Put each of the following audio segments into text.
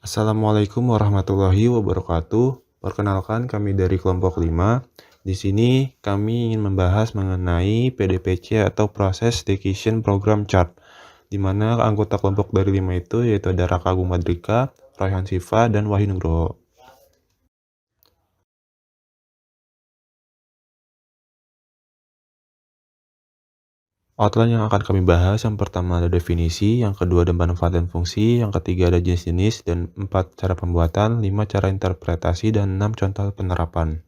Assalamualaikum warahmatullahi wabarakatuh. Perkenalkan kami dari kelompok 5. Di sini kami ingin membahas mengenai PDPC atau Process Decision Program Chart, di mana anggota kelompok dari 5 itu yaitu ada Raka Agung Madrika, Raihan Siva, dan Wahyu Nugroho. Outline yang akan kami bahas, yang pertama ada definisi, yang kedua ada manfaat dan fungsi, yang ketiga ada jenis-jenis, dan 4 cara pembuatan, 5 cara interpretasi, dan 6 contoh penerapan.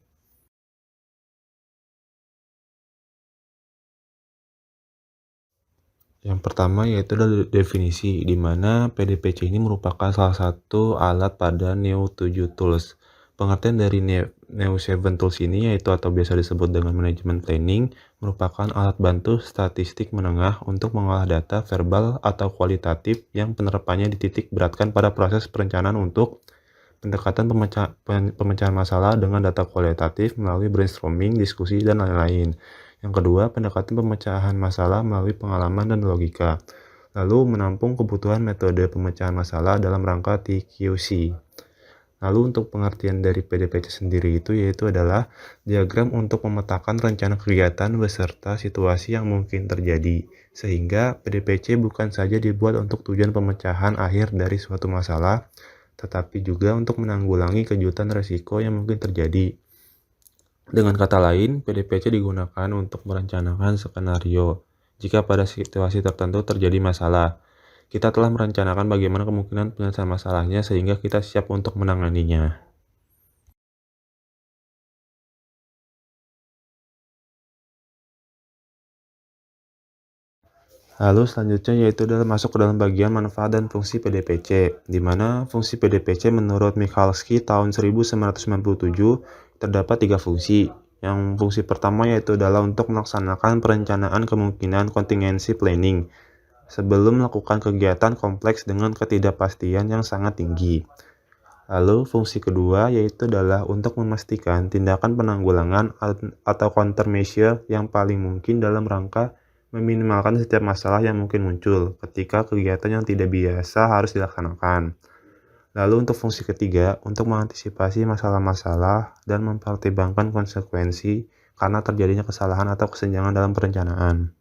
Yang pertama yaitu adalah definisi, di mana PDPC ini merupakan salah satu alat pada Neo7 Tools. Pengertian dari Neo7 Tools ini yaitu atau biasa disebut dengan Management Planning, merupakan alat bantu statistik menengah untuk mengolah data verbal atau kualitatif yang penerapannya dititik beratkan pada proses perencanaan untuk pendekatan pemecahan masalah dengan data kualitatif melalui brainstorming, diskusi, dan lain-lain. Yang kedua, pendekatan pemecahan masalah melalui pengalaman dan logika. Lalu menampung kebutuhan metode pemecahan masalah dalam rangka TQC. Lalu untuk pengertian dari PDPC sendiri itu yaitu adalah diagram untuk memetakan rencana kegiatan beserta situasi yang mungkin terjadi. Sehingga PDPC bukan saja dibuat untuk tujuan pemecahan akhir dari suatu masalah, tetapi juga untuk menanggulangi kejutan risiko yang mungkin terjadi. Dengan kata lain, PDPC digunakan untuk merencanakan skenario. Jika pada situasi tertentu terjadi masalah, kita telah merencanakan bagaimana kemungkinan penyelesaian masalahnya sehingga kita siap untuk menanganinya. Lalu selanjutnya yaitu adalah masuk ke dalam bagian manfaat dan fungsi PDPC, di mana fungsi PDPC menurut Michalski tahun 1997 terdapat 3 fungsi. Yang fungsi pertama yaitu adalah untuk melaksanakan perencanaan kemungkinan contingency planning sebelum melakukan kegiatan kompleks dengan ketidakpastian yang sangat tinggi. Lalu fungsi kedua yaitu adalah untuk memastikan tindakan penanggulangan atau countermeasure yang paling mungkin dalam rangka meminimalkan setiap masalah yang mungkin muncul ketika kegiatan yang tidak biasa harus dilaksanakan. Lalu untuk fungsi ketiga, untuk mengantisipasi masalah-masalah dan mempertimbangkan konsekuensi karena terjadinya kesalahan atau kesenjangan dalam perencanaan.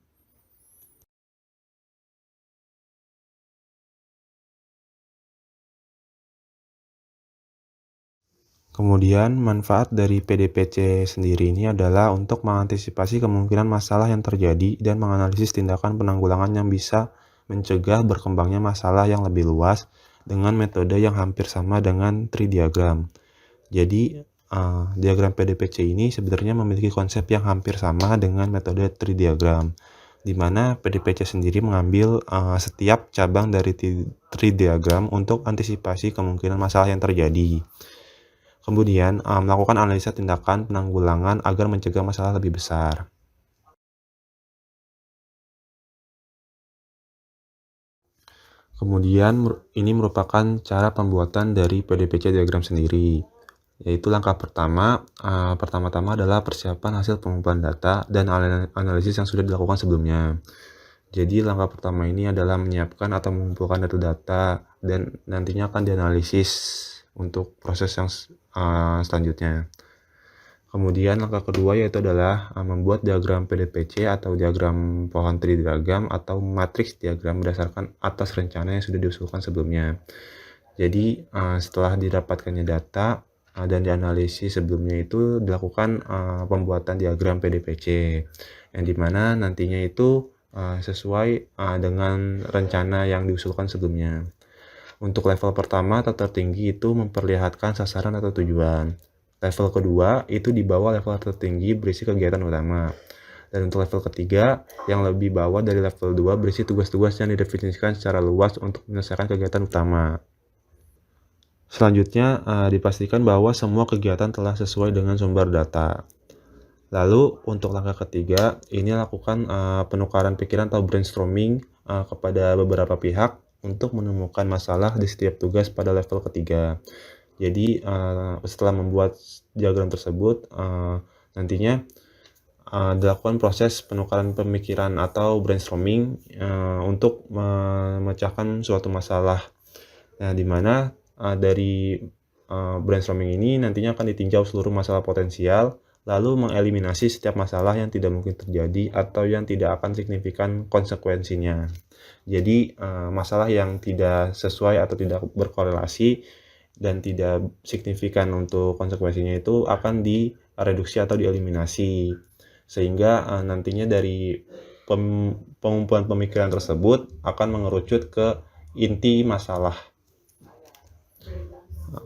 Kemudian, manfaat dari PDPC sendiri ini adalah untuk mengantisipasi kemungkinan masalah yang terjadi dan menganalisis tindakan penanggulangan yang bisa mencegah berkembangnya masalah yang lebih luas dengan metode yang hampir sama dengan tree diagram. Jadi, diagram PDPC ini sebenarnya memiliki konsep yang hampir sama dengan metode tree diagram, di mana PDPC sendiri mengambil setiap cabang dari tree diagram untuk antisipasi kemungkinan masalah yang terjadi. Kemudian, melakukan analisa tindakan penanggulangan agar mencegah masalah lebih besar. Kemudian, ini merupakan cara pembuatan dari PDPC diagram sendiri, yaitu langkah pertama-tama adalah persiapan hasil pengumpulan data dan analisis yang sudah dilakukan sebelumnya. Jadi, langkah pertama ini adalah menyiapkan atau mengumpulkan data-data dan nantinya akan dianalisis untuk proses yang selanjutnya. Kemudian langkah kedua yaitu adalah membuat diagram PDPC atau diagram pohon tree diagram atau matriks diagram berdasarkan atas rencana yang sudah diusulkan sebelumnya. Jadi setelah didapatkannya data dan dianalisis sebelumnya itu dilakukan pembuatan diagram PDPC yang dimana nantinya itu sesuai dengan rencana yang diusulkan sebelumnya. Untuk level pertama atau tertinggi itu memperlihatkan sasaran atau tujuan. Level kedua itu di bawah level tertinggi berisi kegiatan utama. Dan untuk level ketiga yang lebih bawah dari level 2 berisi tugas-tugas yang didefinisikan secara luas untuk menyelesaikan kegiatan utama. Selanjutnya dipastikan bahwa semua kegiatan telah sesuai dengan sumber data. Lalu untuk langkah ketiga ini lakukan penukaran pikiran atau brainstorming kepada beberapa pihak untuk menemukan masalah di setiap tugas pada level ketiga. Jadi setelah membuat diagram tersebut nantinya dilakukan proses penukaran pemikiran atau brainstorming untuk memecahkan suatu masalah. Nah, di mana dari brainstorming ini nantinya akan ditinjau seluruh masalah potensial, lalu mengeliminasi setiap masalah yang tidak mungkin terjadi atau yang tidak akan signifikan konsekuensinya. Jadi masalah yang tidak sesuai atau tidak berkorelasi dan tidak signifikan untuk konsekuensinya itu akan direduksi atau dieliminasi, sehingga nantinya dari pengumpulan pemikiran tersebut akan mengerucut ke inti masalah.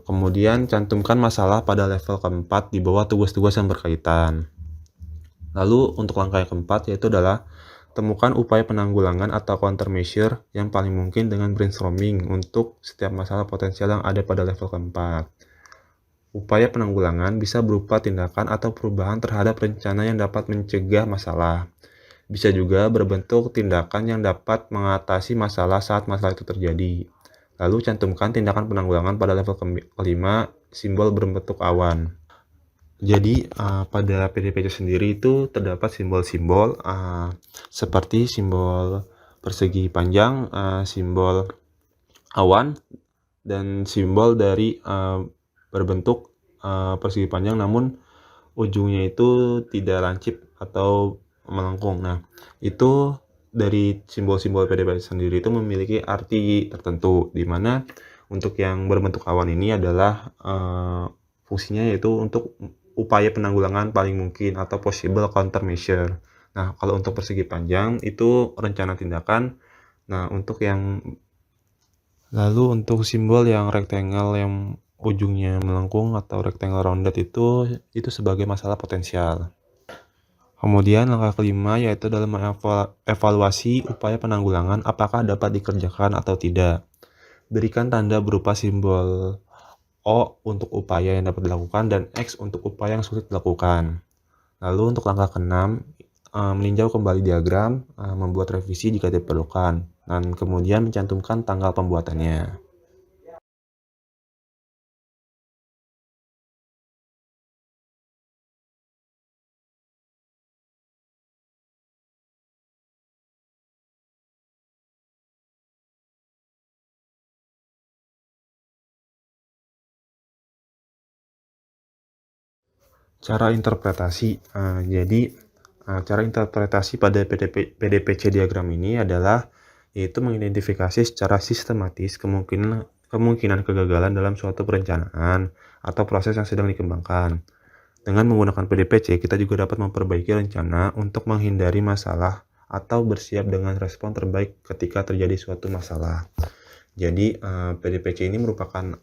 Kemudian cantumkan masalah pada level keempat di bawah tugas-tugas yang berkaitan. Lalu untuk langkah yang keempat yaitu adalah temukan upaya penanggulangan atau countermeasure yang paling mungkin dengan brainstorming untuk setiap masalah potensial yang ada pada level keempat. Upaya penanggulangan bisa berupa tindakan atau perubahan terhadap rencana yang dapat mencegah masalah. Bisa juga berbentuk tindakan yang dapat mengatasi masalah saat masalah itu terjadi. Lalu cantumkan tindakan penanggulangan pada level kelima, simbol berbentuk awan. Jadi pada PDPC sendiri itu terdapat simbol-simbol seperti simbol persegi panjang, simbol awan, dan simbol dari berbentuk persegi panjang namun ujungnya itu tidak lancip atau melengkung. Nah, itu dari simbol-simbol PDPC sendiri itu memiliki arti tertentu, di mana untuk yang berbentuk awan ini adalah fungsinya yaitu untuk upaya penanggulangan paling mungkin atau possible countermeasure. Nah, kalau untuk persegi panjang itu rencana tindakan. Nah, untuk untuk simbol yang rectangle yang ujungnya melengkung atau rectangle rounded itu sebagai masalah potensial. Kemudian langkah kelima yaitu dalam evaluasi upaya penanggulangan apakah dapat dikerjakan atau tidak. Berikan tanda berupa simbol O untuk upaya yang dapat dilakukan dan X untuk upaya yang sulit dilakukan. Lalu untuk langkah keenam, meninjau kembali diagram, membuat revisi jika diperlukan, dan kemudian mencantumkan tanggal pembuatannya. Cara interpretasi, jadi cara interpretasi pada PDPC diagram ini adalah yaitu mengidentifikasi secara sistematis kemungkinan kegagalan dalam suatu perencanaan atau proses yang sedang dikembangkan. Dengan menggunakan PDPC, kita juga dapat memperbaiki rencana untuk menghindari masalah atau bersiap dengan respon terbaik ketika terjadi suatu masalah. Jadi PDPC ini merupakan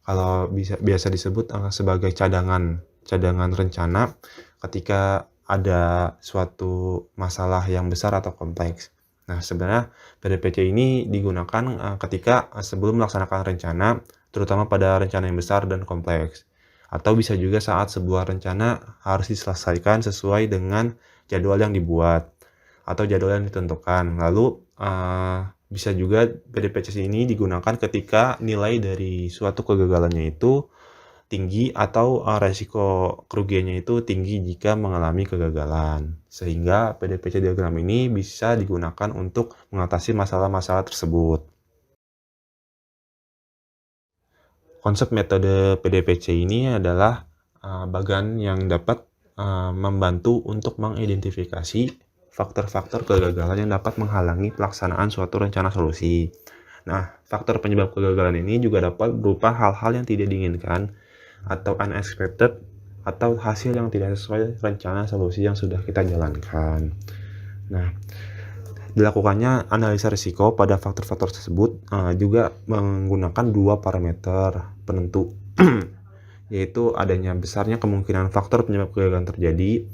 kalau biasa disebut sebagai cadangan rencana ketika ada suatu masalah yang besar atau kompleks. Nah, sebenarnya PDPC ini digunakan ketika sebelum melaksanakan rencana, terutama pada rencana yang besar dan kompleks. Atau bisa juga saat sebuah rencana harus diselesaikan sesuai dengan jadwal yang dibuat atau jadwal yang ditentukan. Lalu bisa juga PDPC ini digunakan ketika nilai dari suatu kegagalannya itu tinggi atau resiko kerugiannya itu tinggi jika mengalami kegagalan. Sehingga PDPC diagram ini bisa digunakan untuk mengatasi masalah-masalah tersebut. Konsep metode PDPC ini adalah bagan yang dapat membantu untuk mengidentifikasi faktor-faktor kegagalan yang dapat menghalangi pelaksanaan suatu rencana solusi. Nah, faktor penyebab kegagalan ini juga dapat berupa hal-hal yang tidak diinginkan atau unexpected atau hasil yang tidak sesuai rencana solusi yang sudah kita jalankan. Nah, dilakukannya analisa risiko pada faktor-faktor tersebut juga menggunakan dua parameter penentu yaitu adanya besarnya kemungkinan faktor penyebab kegagalan terjadi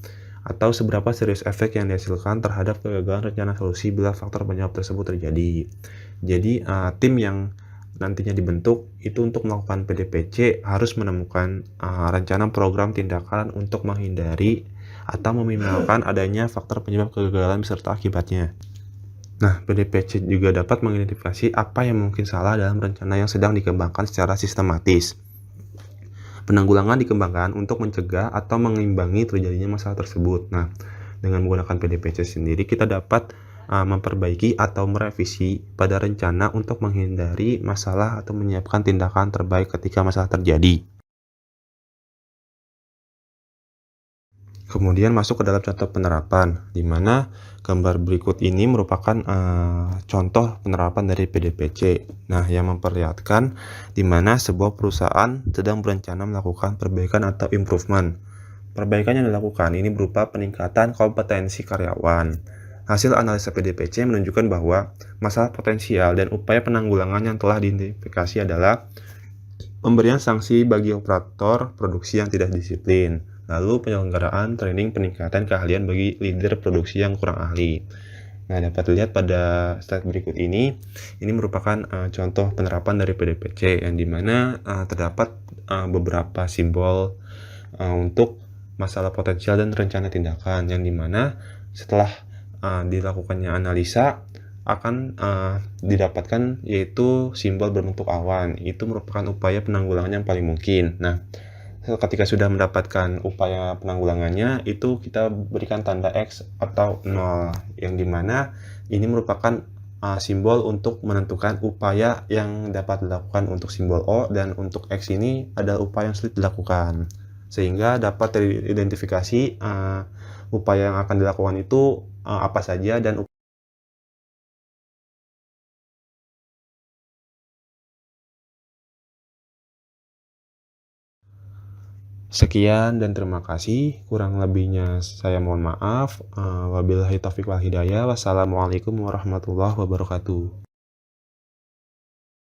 atau seberapa serius efek yang dihasilkan terhadap kegagalan rencana solusi bila faktor penyebab tersebut terjadi. Jadi tim yang nantinya dibentuk itu untuk melakukan PDPC harus menemukan rencana program tindakan untuk menghindari atau meminimalkan adanya faktor penyebab kegagalan beserta akibatnya. Nah, PDPC juga dapat mengidentifikasi apa yang mungkin salah dalam rencana yang sedang dikembangkan secara sistematis. Penanggulangan dikembangkan untuk mencegah atau mengimbangi terjadinya masalah tersebut. Nah, dengan menggunakan PDPC sendiri kita dapat memperbaiki atau merevisi pada rencana untuk menghindari masalah atau menyiapkan tindakan terbaik ketika masalah terjadi. Kemudian masuk ke dalam contoh penerapan, di mana gambar berikut ini merupakan contoh penerapan dari PDPC. Nah, yang memperlihatkan di mana sebuah perusahaan sedang berencana melakukan perbaikan atau improvement. Perbaikan yang dilakukan ini berupa peningkatan kompetensi karyawan. Hasil analisa PDPC menunjukkan bahwa masalah potensial dan upaya penanggulangan yang telah diidentifikasi adalah pemberian sanksi bagi operator produksi yang tidak disiplin, lalu penyelenggaraan training peningkatan keahlian bagi leader produksi yang kurang ahli. Nah, dapat dilihat pada slide berikut ini merupakan contoh penerapan dari PDPC yang dimana terdapat beberapa simbol untuk masalah potensial dan rencana tindakan, yang dimana setelah dilakukannya analisa akan didapatkan yaitu simbol berbentuk awan. Itu merupakan upaya penanggulangan yang paling mungkin. Nah, ketika sudah mendapatkan upaya penanggulangannya, itu kita berikan tanda X atau 0, yang dimana ini merupakan simbol untuk menentukan upaya yang dapat dilakukan untuk simbol O, dan untuk X ini adalah upaya yang sulit dilakukan, sehingga dapat teridentifikasi upaya yang akan dilakukan itu apa saja, dan sekian dan terima kasih. Kurang lebihnya saya mohon maaf. Wabillahi taufiq wal hidayah. Wassalamualaikum warahmatullahi wabarakatuh.